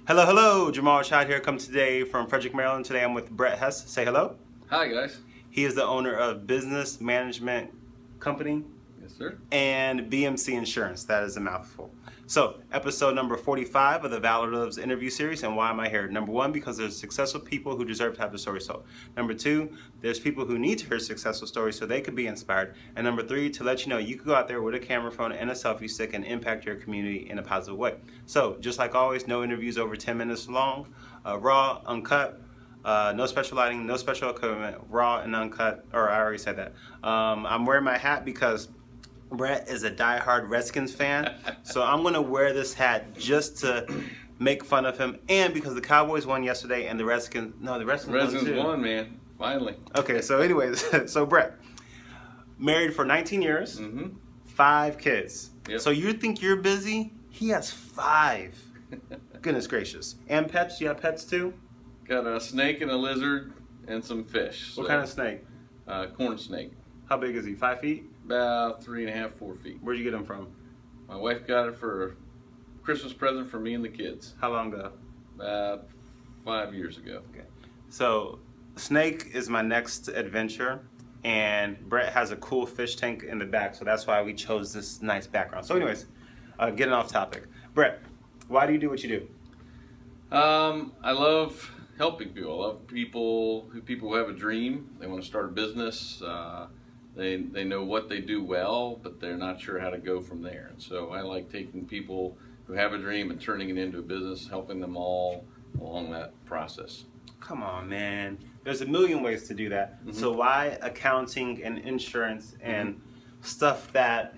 Hello, hello. Jamaal Rashad here. Come today from Frederick, Maryland. Today I'm with Brett Hess. Say hello. Hi, guys. He is the owner of Business Management Company Yes, sir. and BMC Insurance. That is a mouthful. So, episode number 45 of the ValorLives interview series. And why am I here? Number one, because there's successful people who deserve to have their story told. Number two, there's people who need to hear successful stories so they could be inspired. And number three, to let you know you could go out there with a camera phone and a selfie stick and impact your community in a positive way. So, just like always, no interviews over 10 minutes long, raw, uncut. No special lighting, no special equipment, raw and uncut, or I already said that. I'm wearing my hat because Brett is a diehard Redskins fan, so I'm going to wear this hat just to make fun of him, and because the Cowboys won yesterday and the Redskins won won, man. Finally. Okay, so anyways, so Brett, married for 19 years, 5 kids. Yep. So you think you're busy? He has 5. Goodness gracious. And pets? You have pets too? Got a snake and a lizard and some fish. What kind of snake? Corn snake. How big is he? 5 feet? About 3.5, 4 feet. Where'd you get him from? My wife got it for a Christmas present for me and the kids. How long ago? About 5 years ago. Okay. So, snake is my next adventure, and Brett has a cool fish tank in the back, so that's why we chose this nice background. So, anyways, getting off topic. Brett, why do you do what you do? I love helping people. I love people who have a dream. They want to start a business. They know what they do well, but they're not sure how to go from there. And so I like taking people who have a dream and turning it into a business, helping them all along that process. Come on, man. There's a million ways to do that. So why accounting and insurance and stuff that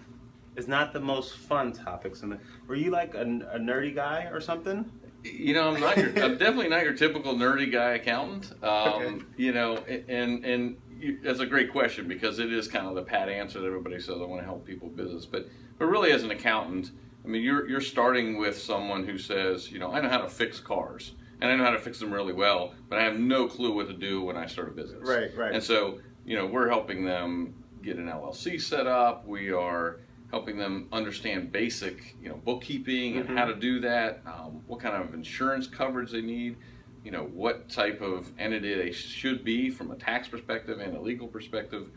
is not the most fun topics? Were you like a nerdy guy or something? You know, I'm definitely not your typical nerdy guy accountant. Okay. You know, and that's a great question because it is kind of the pat answer that everybody says, I want to help people business. But really, as an accountant, I mean, you're starting with someone who says, you know, I know how to fix cars and I know how to fix them really well, but I have no clue what to do when I start a business. Right. And so, you know, we're helping them get an LLC set up. We are helping them understand basic, you know, bookkeeping and how to do that, what kind of insurance coverage they need, you know, what type of entity they should be from a tax perspective and a legal perspective.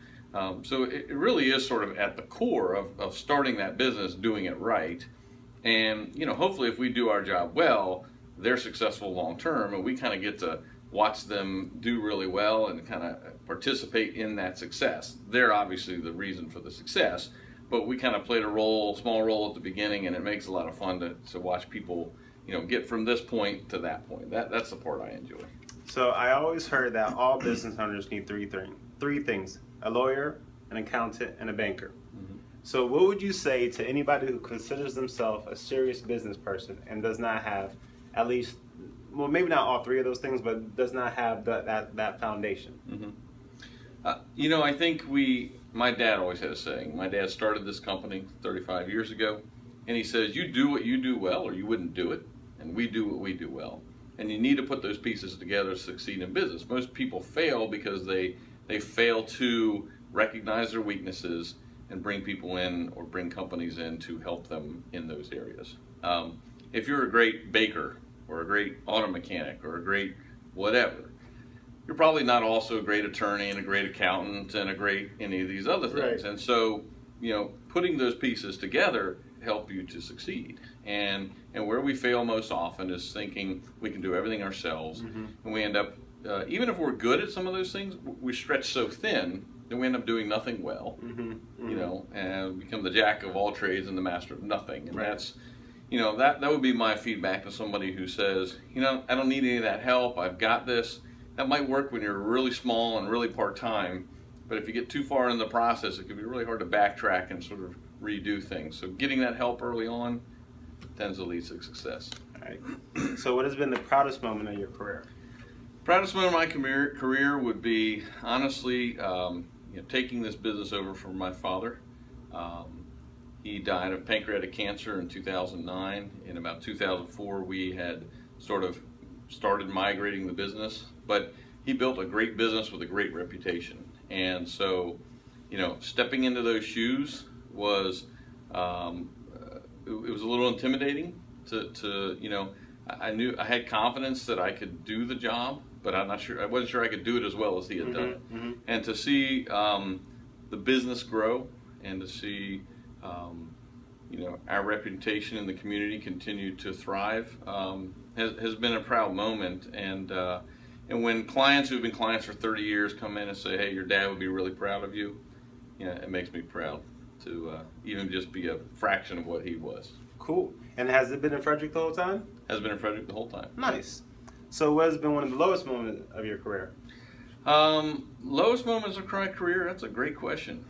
So it really is sort of at the core of starting that business, doing it right. And, you know, hopefully if we do our job well, they're successful long term, and we kind of get to watch them do really well and kind of participate in that success. They're obviously the reason for the success, but we kind of played a small role at the beginning, and it makes a lot of fun to watch people, you know, get from this point to that point. That's the part I enjoy. So I always heard that all business owners need three things: a lawyer, an accountant, and a banker. So what would you say to anybody who considers themselves a serious business person and does not have at least, well, maybe not all 3 of those things, but does not have that foundation? You know, I think my dad always had a saying. My dad started this company 35 years ago, and he says, you do what you do well or you wouldn't do it, and we do what we do well. And you need to put those pieces together to succeed in business. Most people fail because they fail to recognize their weaknesses and bring people in or bring companies in to help them in those areas. If you're a great baker or a great auto mechanic or a great whatever, you're probably not also a great attorney and a great accountant and a great any of these other things. Right. And so, you know, putting those pieces together help you to succeed. And where we fail most often is thinking we can do everything ourselves, and we end up, even if we're good at some of those things, we stretch so thin that we end up doing nothing well, you know, and become the jack of all trades and the master of nothing. And that's, you know, that would be my feedback to somebody who says, you know, I don't need any of that help, I've got this. That might work when you're really small and really part-time, but if you get too far in the process, it can be really hard to backtrack and sort of redo things. So getting that help early on tends to lead to success. All right. So what has been the proudest moment of your career? Proudest moment of my career would be, honestly, you know, taking this business over from my father. He died of pancreatic cancer in 2009. In about 2004, we had sort of started migrating the business, but he built a great business with a great reputation. And so, you know, stepping into those shoes was, it was a little intimidating to you know, I knew I had confidence that I could do the job, but I wasn't sure I could do it as well as he had done it. And to see the business grow, and to see our reputation in the community continue to thrive has been a proud moment. And when clients who've been clients for 30 years come in and say, "Hey, your dad would be really proud of you," it makes me proud to even just be a fraction of what he was. Cool. And has it been in Frederick the whole time? Has been in Frederick the whole time. Nice. So what has been one of the lowest moments of your career? Lowest moments of my career? That's a great question.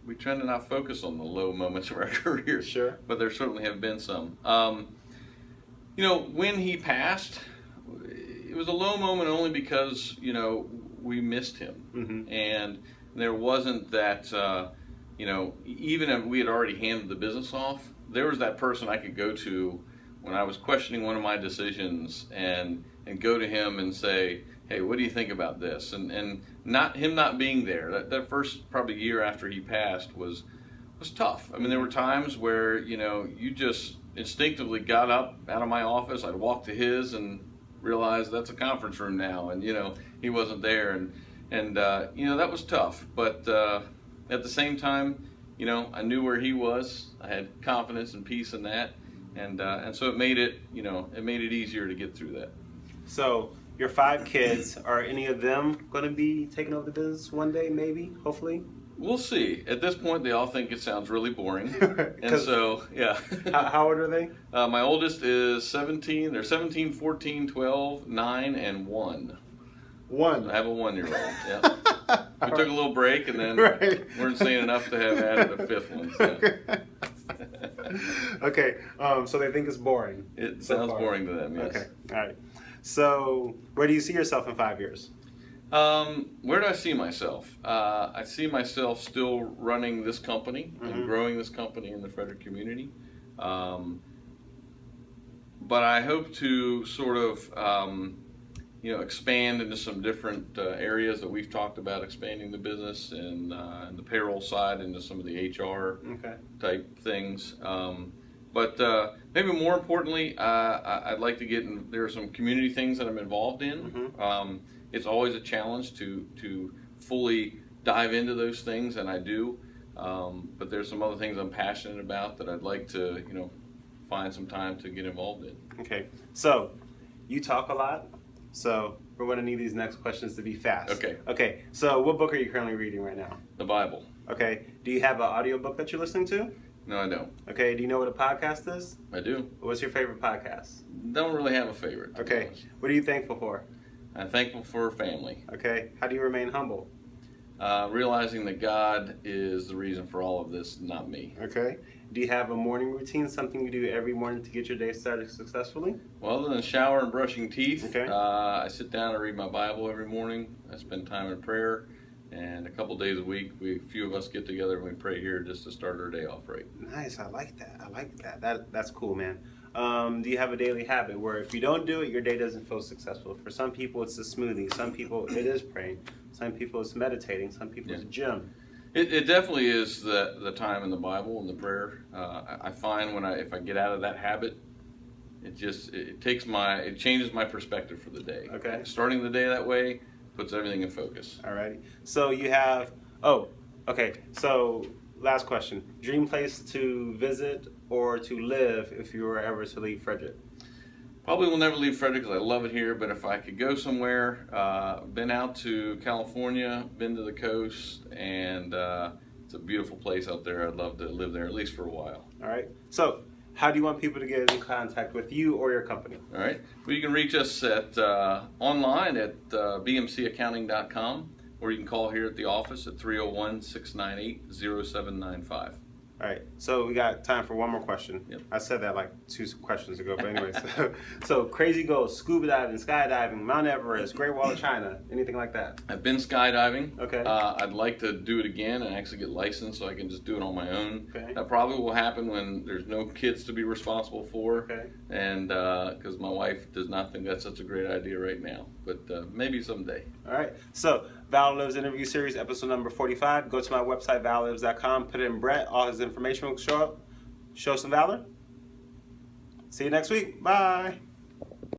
We tend to not focus on the low moments of our career. Sure. But there certainly have been some. When he passed, it was a low moment only because, we missed him. And there wasn't that, even if we had already handed the business off, there was that person I could go to when I was questioning one of my decisions and go to him and say, "Hey, what do you think about this?" And not being there. That first probably year after he passed was tough. I mean, there were times where, you just instinctively got up out of my office. I'd walk to his and realize that's a conference room now, and he wasn't there, and that was tough. But at the same time, I knew where he was. I had confidence and peace in that, and so it made it easier to get through that. So your 5 kids, are any of them going to be taking over the business one day? Maybe, hopefully. We'll see. At this point, they all think it sounds really boring, and so yeah. How old are they? My oldest is 17. They're 17, 14, 12, 9, and 1. 1. I have a 1-year-old. Yeah. We took a little break and then weren't seeing enough to have added a 5th one. So. Okay. So they think it's boring. It sounds boring to them. Yes. Okay. All right. So where do you see yourself in 5 years? Where do I see myself? I see myself still running this company and growing this company in the Frederick community. But I hope to sort of, expand into some different areas that we've talked about, expanding the business and the payroll side into some of the HR type things. But maybe more importantly, I'd like to get in. There are some community things that I'm involved in. It's always a challenge to fully dive into those things, and I do. But there's some other things I'm passionate about that I'd like to, find some time to get involved in. Okay. So you talk a lot. So we're going to need these next questions to be fast. Okay. Okay. So what book are you currently reading right now? The Bible. Okay. Do you have an audiobook that you're listening to? No, I don't. Okay. Do you know what a podcast is? I do. What's your favorite podcast? Don't really have a favorite. Okay. What are you thankful for? I'm thankful for family. Okay. How do you remain humble? Realizing that God is the reason for all of this, not me. Okay. Do you have a morning routine, something you do every morning to get your day started successfully? Well, other than shower and brushing teeth, okay. I sit down and read my Bible every morning. I spend time in prayer, and a couple days a week, a few of us get together and we pray here just to start our day off right. Nice. I like that. That's cool, man. Do you have a daily habit where if you don't do it, your day doesn't feel successful? For some people, it's a smoothie. Some people, it is praying. Some people, it's meditating. Some people, it's gym. It definitely is the time in the Bible and the prayer. I find if I get out of that habit, it changes my perspective for the day. Okay. Starting the day that way puts everything in focus. Alrighty. So you have, so last question. Dream place to visit or to live if you were ever to leave Frederick? Probably will never leave Frederick because I love it here, but if I could go somewhere, been out to California, been to the coast, and it's a beautiful place out there. I'd love to live there at least for a while. All right. So how do you want people to get in contact with you or your company? All right. Well, you can reach us at online at bmcaccounting.com, or you can call here at the office at 301-698-0795. All right, so we got time for one more question. Yep. I said that like 2 questions ago, but anyways. So crazy goals, scuba diving, skydiving, Mount Everest, Great Wall of China, anything like that? I've been skydiving. Okay. I'd like to do it again and actually get licensed so I can just do it on my own. Okay. That probably will happen when there's no kids to be responsible for. Okay. And because my wife does not think that's such a great idea right now, but maybe someday. All right, so ValorLives interview series, episode number 45. Go to my website, ValorLives.com, put in Brett, all his information will show up. Show some valor. See you next week. Bye.